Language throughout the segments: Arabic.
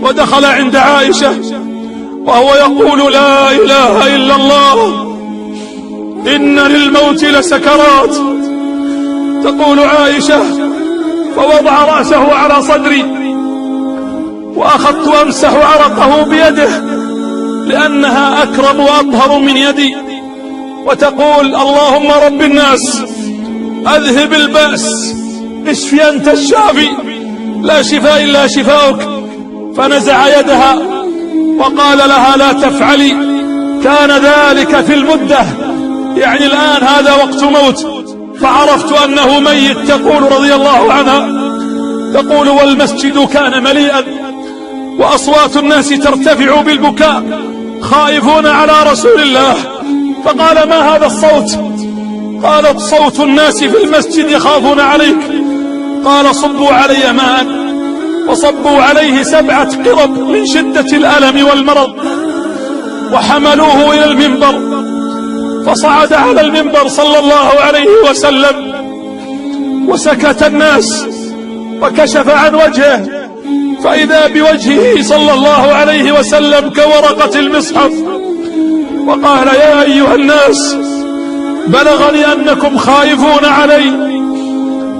ودخل عند عائشة وهو يقول لا إله إلا الله إن للموت لسكرات. تقول عائشة فوضع رأسه على صدري وأخذت أمسح عرقه بيده لأنها أكرم وأطهر من يدي، وتقول اللهم رب الناس أذهب البأس اشفي أنت الشافي لا شفاء إلا شفاؤك. فنزع يدها وقال لها لا تفعلي، كان ذلك في المدة، يعني الآن هذا وقت موت، فعرفت أنه ميت. تقول رضي الله عنها تقول والمسجد كان مليئا وأصوات الناس ترتفع بالبكاء خائفون على رسول الله، فقال ما هذا الصوت؟ قالت صوت الناس في المسجد يخافون عليك. قال صبوا علي ماء، وصبوا عليه 7 قرب من شدة الألم والمرض، وحملوه إلى المنبر، فصعد على المنبر صلى الله عليه وسلم وسكت الناس وكشف عن وجهه، فإذا بوجهه صلى الله عليه وسلم كورقة المصحف، وقال يا أيها الناس بلغني أنكم خائفون علي.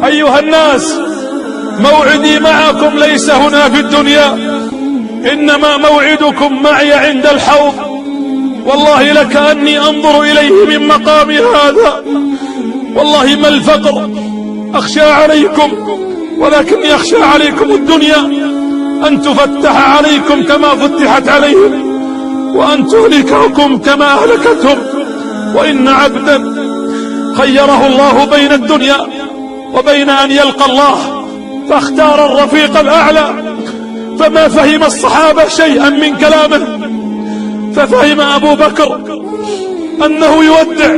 أيها الناس موعدي معكم ليس هنا في الدنيا، إنما موعدكم معي عند الحوض. والله لكأني أنظر إليه من مقامي هذا، والله ما الفقر أخشى عليكم، ولكني أخشى عليكم الدنيا أن تفتح عليكم كما فتحت عليهم، وأن تهلككم كما أهلكتهم. وإن عبدا خيره الله بين الدنيا وبين أن يلقى الله فاختار الرفيق الأعلى، فما فهم الصحابة شيئا من كلامه، ففهم أبو بكر أنه يودع،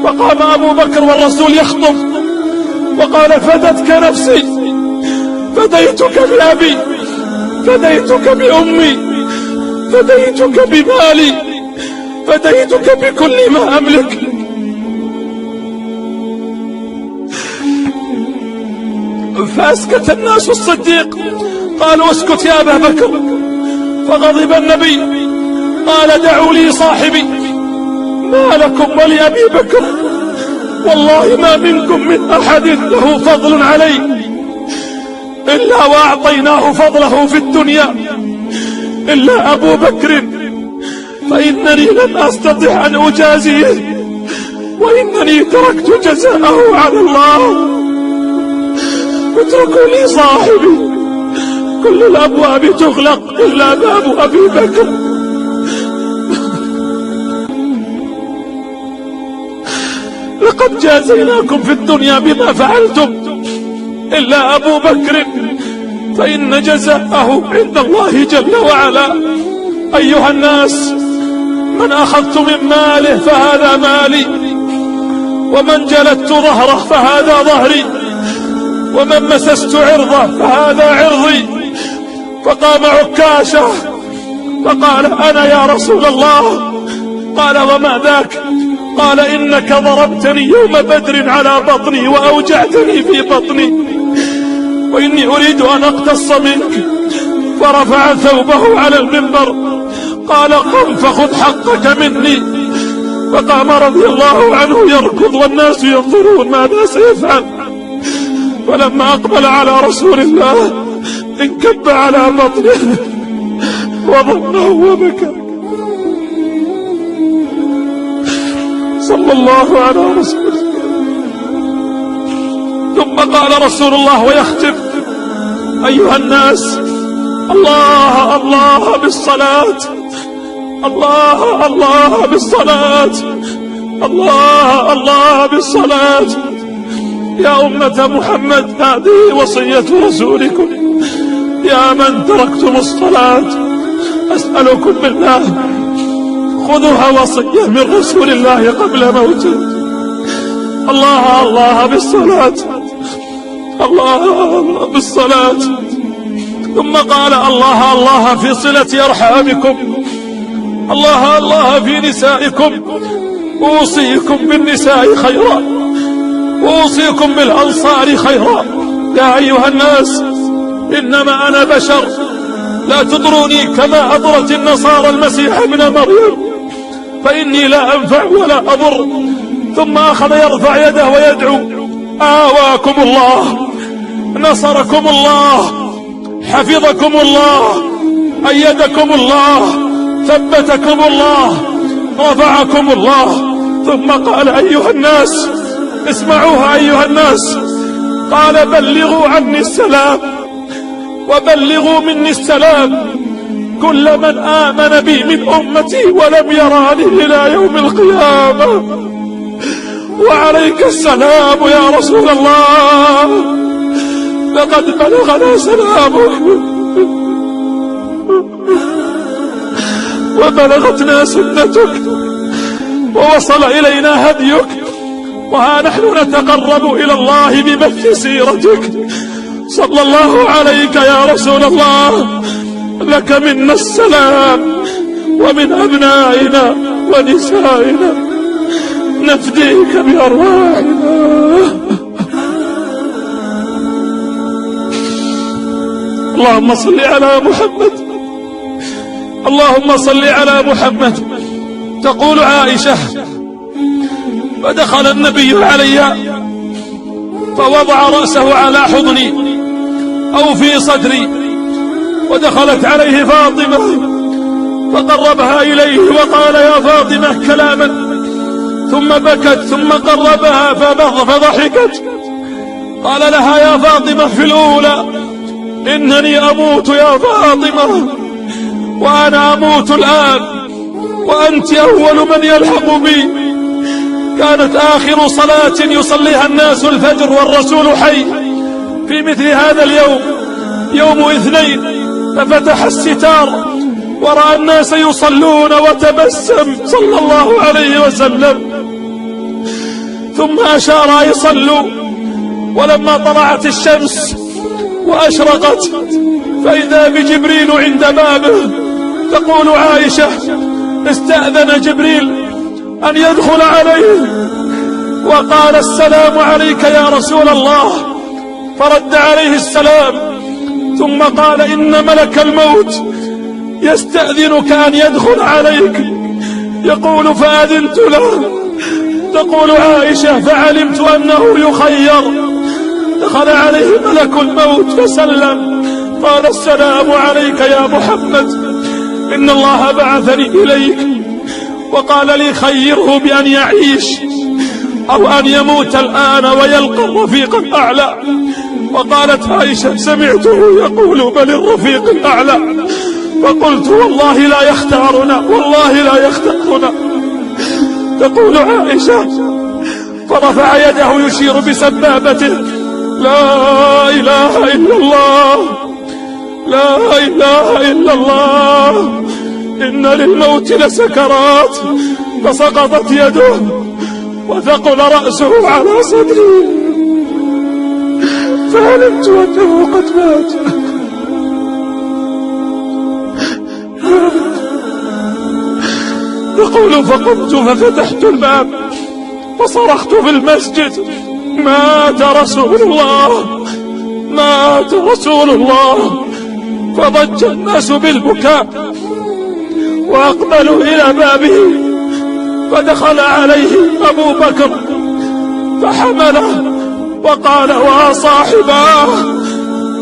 فقام أبو بكر والرسول يخطب وقال فدتك نفسي، فديتك بأبي، فديتك بأمي، فديتك بمالي، فديتك بكل ما أملك. فأسكت الناس الصديق، قالوا اسكت يا أبا بكر، فغضب النبي قال دعوا لي صاحبي، ما لكم ولأبي بكر؟ والله ما منكم من أحد له فضل علي إلا وأعطيناه فضله في الدنيا إلا أبو بكر، فإنني لن أستطيع أن أجازيه، وإنني تركت جزاءه على الله. اتركوا لي صاحبي، كل الأبواب تغلق إلا باب أبي بكر. لقد جازيناكم في الدنيا بما فعلتم إلا أبو بكر، فإن جزاءه عند الله جل وعلا. أيها الناس من أخذت من ماله فهذا مالي، ومن جلدت ظهره فهذا ظهري، ومن مسست عرضه فهذا عرضي. فقام عكاشة فقال أنا يا رسول الله. قال وما ذاك؟ قال إنك ضربتني يوم بدر على بطني وأوجعتني في بطني، وإني أريد أن أقتص منك. فرفع ثوبه على المنبر قال قم فخذ حقك مني. فقام رضي الله عنه يركض والناس ينظرون ماذا سيفعل. فلما أقبل على رسول الله انكب على بطنه وضمه وبكى صلى الله على رسول الله. ثم قال رسول الله ويختم أيها الناس الله الله بالصلاة، الله الله بالصلاة، الله الله بالصلاة. يا أمة محمد هذه وصية رسولكم، يا من تركتم الصلاة أسألكم بالله خذوها وصية من رسول الله قبل موته. الله الله بالصلاة، الله بالصلاة. ثم قال الله الله في صلة أرحامكم، الله الله في نسائكم. أوصيكم بالنساء خيرا، أوصيكم بالأنصار خيرا. يا أيها الناس إنما أنا بشر لا تطروني كما أطرت النصارى المسيح ابن مريم، فإني لا أنفع ولا أضر. ثم أخذ يرفع يده ويدعو: آواكم الله، نصركم الله، حفظكم الله، أيدكم الله، ثبتكم الله، رفعكم الله. ثم قال: أيها الناس، اسمعوها أيها الناس، قال: بلغوا عني السلام وبلغوا مني السلام كل من آمن بي من أمتي ولم يراني إلى يوم القيامة. وعليك السلام يا رسول الله، لقد بلغنا سلامك وبلغتنا سنتك ووصل إلينا هديك، وها نحن نتقرب إلى الله ببث سيرتك صلى الله عليك يا رسول الله. لك منا السلام ومن أبنائنا ونسائنا، نفديك بأرواحنا. اللهم صل على محمد، اللهم صل على محمد. تقول عائشة: فدخل النبي علي فوضع رأسه على حضني أو في صدري، ودخلت عليه فاطمة فقربها إليه وقال: يا فاطمة كلاما، ثم بكت ثم قربها فضحكت. قال لها: يا فاطمة في الأولى إنني أموت يا فاطمة، وأنا أموت الآن وأنت أول من يلحق بي. كانت آخر صلاة يصليها الناس الفجر والرسول حي في مثل هذا اليوم، يوم اثنين، ففتح الستار ورأى الناس يصلون وتبسم صلى الله عليه وسلم، ثم أشار يصلوا. ولما طلعت الشمس وأشرقت فإذا بجبريل عند بابه. تقول عائشة: استأذن جبريل أن يدخل عليه وقال: السلام عليك يا رسول الله، فرد عليه السلام، ثم قال: إن ملك الموت يستأذنك أن يدخل عليك. يقول: فأذنت له. تقول عائشة: فعلمت أنه يخير. دخل عليه ملك الموت فسلم، قال: السلام عليك يا محمد، إن الله بعثني إليك وقال لي خيره بأن يعيش أو أن يموت الآن ويلقى الرفيق الأعلى. وقالت عائشة: سمعته يقول: بل الرفيق الأعلى. فقلت: والله لا يختارنا، والله لا يختارنا. تقول عائشة: فرفع يده يشير بسبابته: لا إله إلا الله، لا إله إلا الله، إن للموت لسكرات. فسقطت يده وثقل رأسه على صدري، فعلمت أنه قد مات. يقول: فقمت ففتحت الباب فصرخت في المسجد: مات رسول الله، مات رسول الله. فضج الناس بالبكاء وأقبلوا إلى بابه، فدخل عليه أبو بكر فحمله وقال: وصاحباه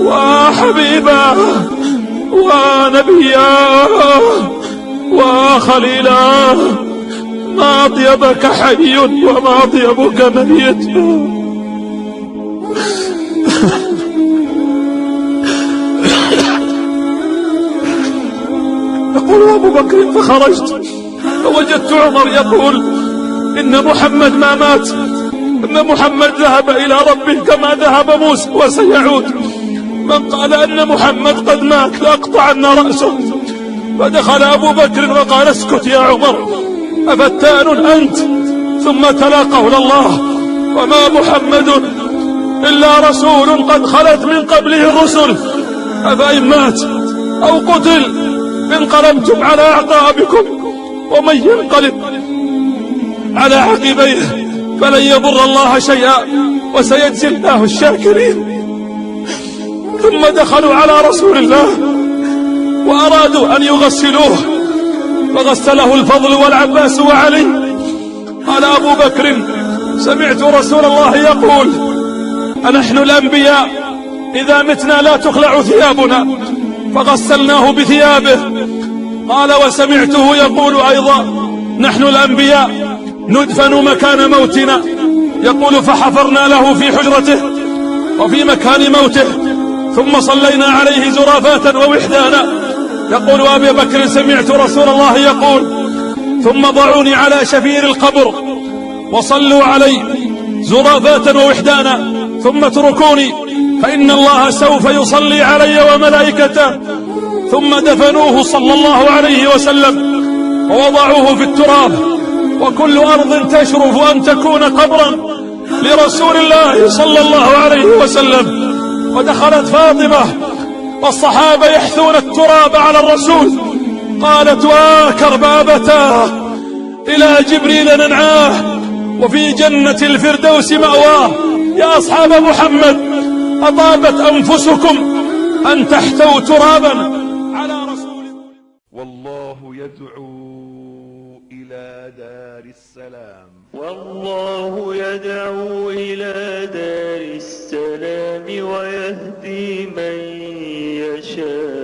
وحبيباه ونبياه وخليلاه، ما أطيبك حي وما أطيبك ميت. يقول أبو بكر: فخرجت فوجدت عمر يقول: إن محمد ما مات، إن محمد ذهب إلى ربه كما ذهب موسى وسيعود. من قال أن محمد قد مات لأقطعن رأسه. فدخل أبو بكر وقال: اسكت يا عمر، أفتان أنت؟ ثم تلا قول الله: وما محمد إلا رسول قد خلت من قبله الرسل، أفإن مات أو قتل انقلبتم على أعقابكم، ومن ينقلب على عقبيه فلن يضر الله شيئا وسيجزي الله الشاكرين. ثم دخلوا على رسول الله أرادوا أن يغسلوه فغسله الفضل والعباس وعلي. قال أبو بكر: سمعت رسول الله يقول: أنحن الأنبياء إذا متنا لا تخلع ثيابنا، فغسلناه بثيابه. قال: وسمعته يقول أيضا: نحن الأنبياء ندفن مكان موتنا. يقول: فحفرنا له في حجرته وفي مكان موته ثم صلينا عليه زرافات ووحدانا. يقول أبي بكر: سمعت رسول الله يقول: ثم ضعوني على شفير القبر وصلوا علي زرافات ووحدانا ثم اتركوني فإن الله سوف يصلي علي وملائكته. ثم دفنوه صلى الله عليه وسلم ووضعوه في التراب. وكل أرض تشرف أن تكون قبرا لرسول الله صلى الله عليه وسلم. ودخلت فاطمة والصحابة يحثون التراب على الرسول. قالت: كربابتاه إلى جبريل ننعاه وفي جنة الفردوس مأواه. يا أصحاب محمد، أطابت أنفسكم أن تحتوا ترابا على رسول الله. والله يدعو إلى دار السلام. والله يدعو إلى دار السلام ويهدي من يشاء